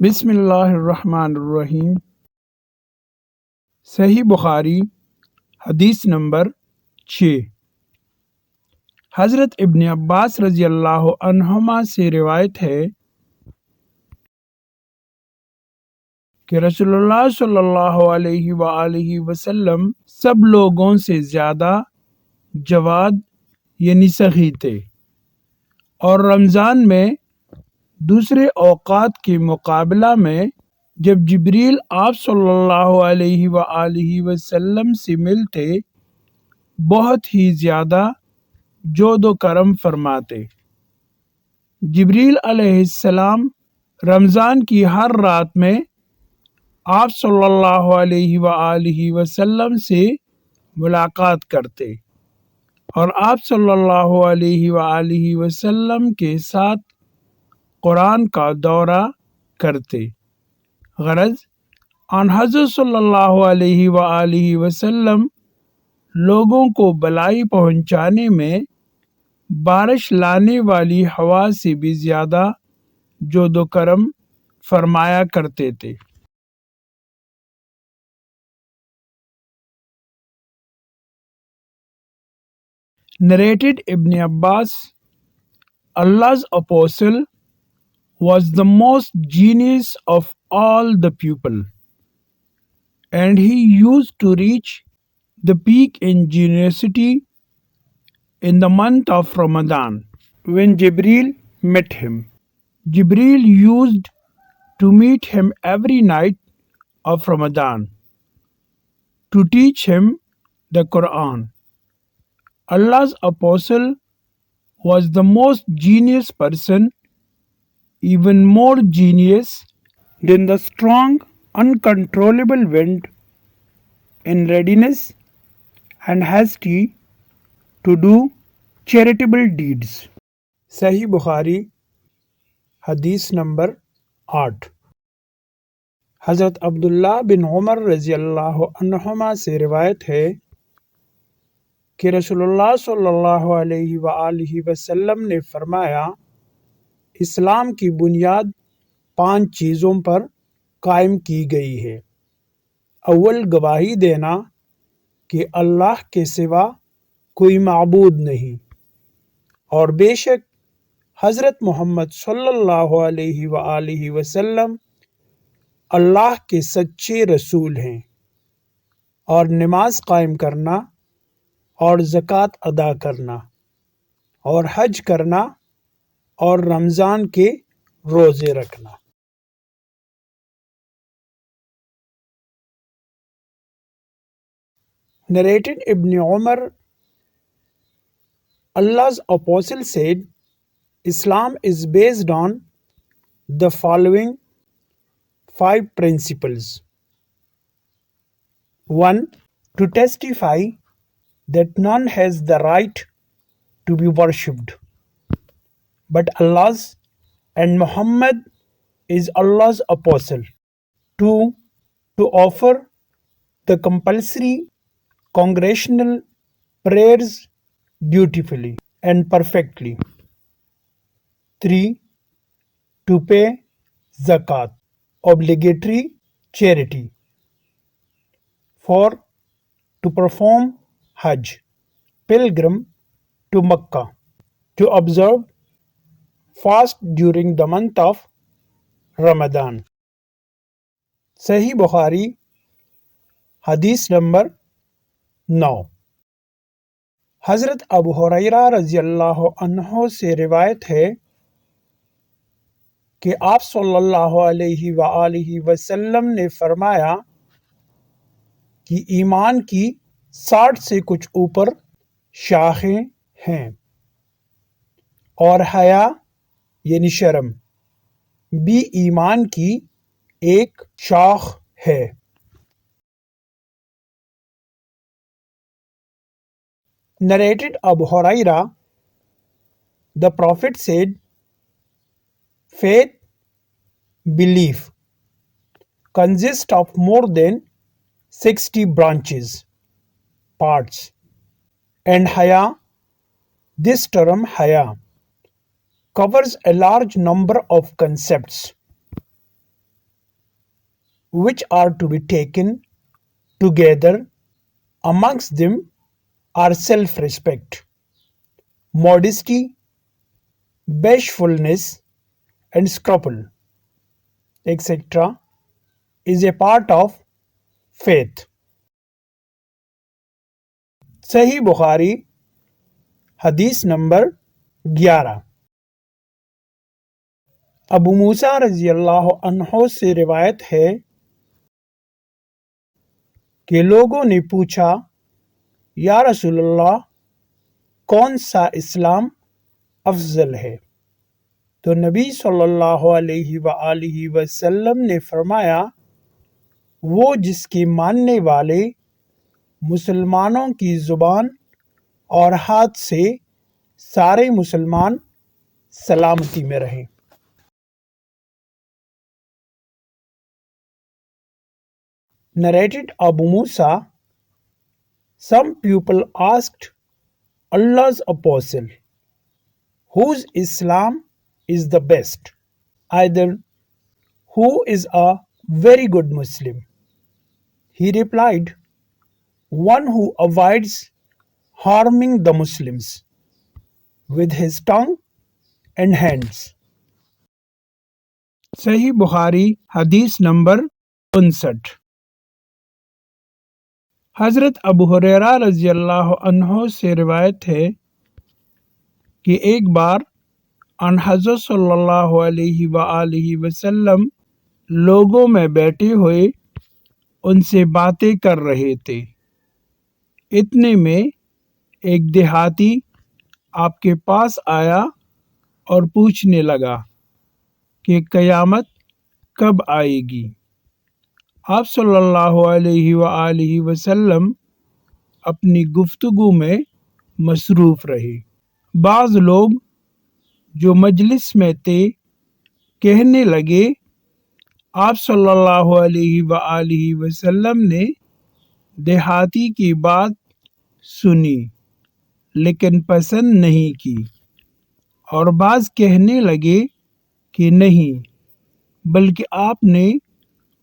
बिस्मिल्लाहिर्रहमानिर्रहीम। सही बुखारी हदीस नंबर 6। हज़रत इब्न अब्बास रज़ी अल्लाह अन्हुमा से रिवायत है कि रसूलुल्लाह सल्लल्लाहु अलैहि वआलिहि वसल्लम सब लोगों से ज़्यादा जवाद यानी सखी थे, और रमज़ान में दूसरे औक़ात के मुकाबला में जब जिब्रील आप सल्लल्लाहु अलैहि वआलिहि वसल्लम से मिलते बहुत ही ज़्यादा जोद व करम फरमाते। जिब्रील अलैहिस्सलाम रमज़ान की हर रात में आप सल्लल्लाहु अलैहि वआलिहि वसल्लम से मुलाकात करते और आप सल्लल्लाहु अलैहि वआलिहि वसल्लम के साथ कुरान का दौरा करते। गरज आन हज़रत सल्लल्लाहु अलैहि वआलिहि वसल्लम लोगों को भलाई पहुंचाने में बारिश लाने वाली हवा से भी ज्यादा जोदो करम फरमाया करते थे। Narrated Ibn Abbas, Allah's apostle was the most genius of all the people, and he used to reach the peak in geniusity in the month of Ramadan when Jibril met him. Jibril used to meet him every night of Ramadan to teach him the Quran. Allah's apostle was the most genius person, even more genius than the strong, uncontrollable wind, in readiness and hasty to do charitable deeds. सही बुखारी हदीस number 8। हज़रत अब्दुल्ला बिन उमर रज़ियल्लाहु अन्हुमा से रिवायत है कि रसूलुल्लाह सल्लल्लाहु अलैहि वआलिहि वसल्लम ने फरमाया, इस्लाम की बुनियाद 5 चीज़ों पर कायम की गई है। अव्वल गवाही देना कि अल्लाह के सिवा कोई माबूद नहीं, और बेशक हज़रत मोहम्मद सल्लल्लाहु अलैहि वआलिहि वसल्लम अल्लाह के सच्चे रसूल हैं, और नमाज कायम करना और ज़कात अदा करना और हज करना और रमज़ान के रोज़े रखना। Narrated Ibn Umar, Allah's apostle said, Islam is based on the following 5 principles. 1. To testify that none has the right to be worshipped but Allah's, and Muhammad is Allah's apostle. 2. To offer the compulsory congregational prayers dutifully and perfectly. 3. To pay zakat, obligatory charity. 4. To perform Hajj, pilgrim to Mecca. To observe fast during the month of Ramadan. सही बुखारी हदीस number 9। हज़रत अबू हुरैरा रज़ियल्लाहु अन्हु से रिवायत है कि आप सल्लल्लाहु अलैहि वआलिहि वसल्लम ने फरमाया कि ईमान की 60 से कुछ ऊपर शाखें हैं, और हया यानी शर्म भी ईमान की एक शाख है। Narrated Abu Huraira, the Prophet said, faith, belief, consists of more than 60 branches, parts, and haya, this term haya, covers a large number of concepts. which are to be taken together amongst them are self-respect, modesty, bashfulness, and scruple, etc., is a part of faith. सही बुखारी हदीस number 11। Abu मूसा रजी अल्लाह अन्हो से रिवायत है कि लोगों ने पूछा, या रसूलल्लाह, कौन सा इस्लाम अफजल है? तो नबी सल्लल्लाहु अलैहि वसल्लम ने फरमाया, वो जिसके मानने वाले मुसलमानों की जुबान और हाथ से सारे मुसलमान सलामती में रहें। Narrated Abu Musa, some people asked Allah's apostle, whose Islam is the best? Either who is a very good Muslim? He replied, one who avoids harming the Muslims with his tongue and hands. सही बुखारी हदीस number 59। हजरत अबू हुरैरा रजी अल्लाह अन्हो से रिवायत है कि एक बार अन हज़रत सल्लल्लाहु अलैहि वसल्लम लोगों में बैठे हुए उनसे बातें कर रहे थे। इतने में एक देहाती आपके पास आया और पूछने लगा कि क़यामत कब आएगी। आप सल्लल्लाहु अलैहि वसल्लम अपनी गुफ्तगू में मसरूफ़ रहे। बाज़ लोग जो मजलिस में थे कहने लगे, आप सल्लल्लाहु अलैहि वसल्लम ने देहाती की बात सुनी लेकिन पसंद नहीं की, और बाज़ कहने लगे कि नहीं, बल्कि आपने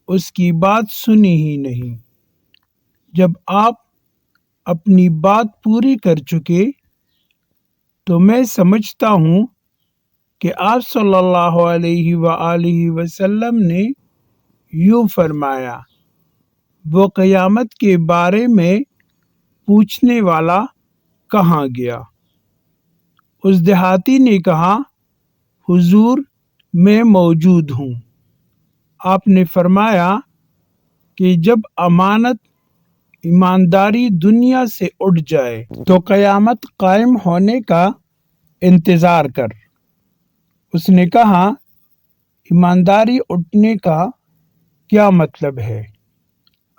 उसकी बात सुनी ही नहीं। जब आप अपनी बात पूरी कर चुके तो मैं समझता हूँ कि आप सल्लल्लाहु अलैहि वसल्लम ने यूँ फरमाया, वो क़यामत के बारे में पूछने वाला कहाँ गया? उस देहाती ने कहा, हुजूर, मैं मौजूद हूँ। आपने फरमाया कि जब अमानत ईमानदारी दुनिया से उठ जाए तो क़यामत कायम होने का इंतज़ार कर। उसने कहा, ईमानदारी उठने का क्या मतलब है?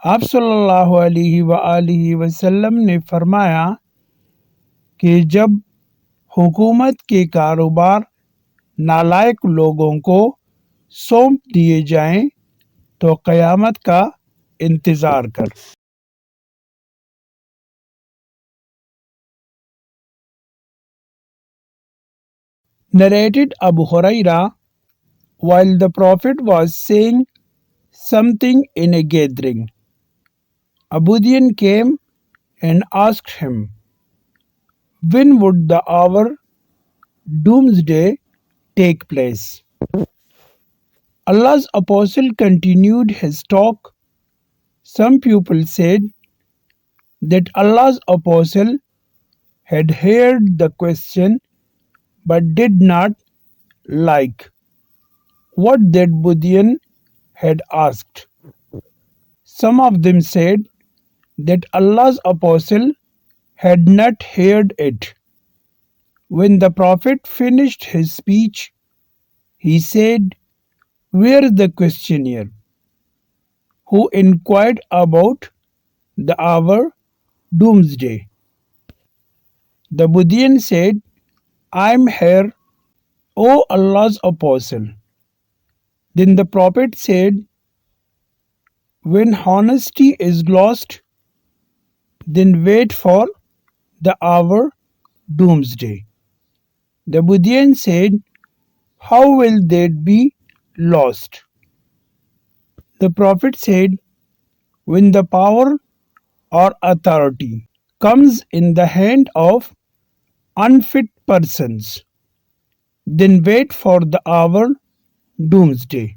आप सल्लल्लाहु अलैहि वसल्लम ने फरमाया कि जब हुकूमत के कारोबार नालायक लोगों को सौंप दिए जाएं तो क़यामत का इंतज़ार कर। Narrated Abu Huraira, while the Prophet was saying something in a gathering, a Budian came and asked him, when would the hour doomsday take place? Allah's apostle continued his talk. Some people said that Allah's apostle had heard the question but did not like what that Budian had asked. Some of them said that Allah's apostle had not heard it. When the Prophet finished his speech, he said, where is the questioner who inquired about the hour doomsday? The Budian said, I am here, O Allah's apostle. Then the Prophet said, when honesty is lost, then wait for the hour doomsday. The Budian said, how will that be lost? The Prophet said, when the power or authority comes in the hand of unfit persons, then wait for the hour doomsday.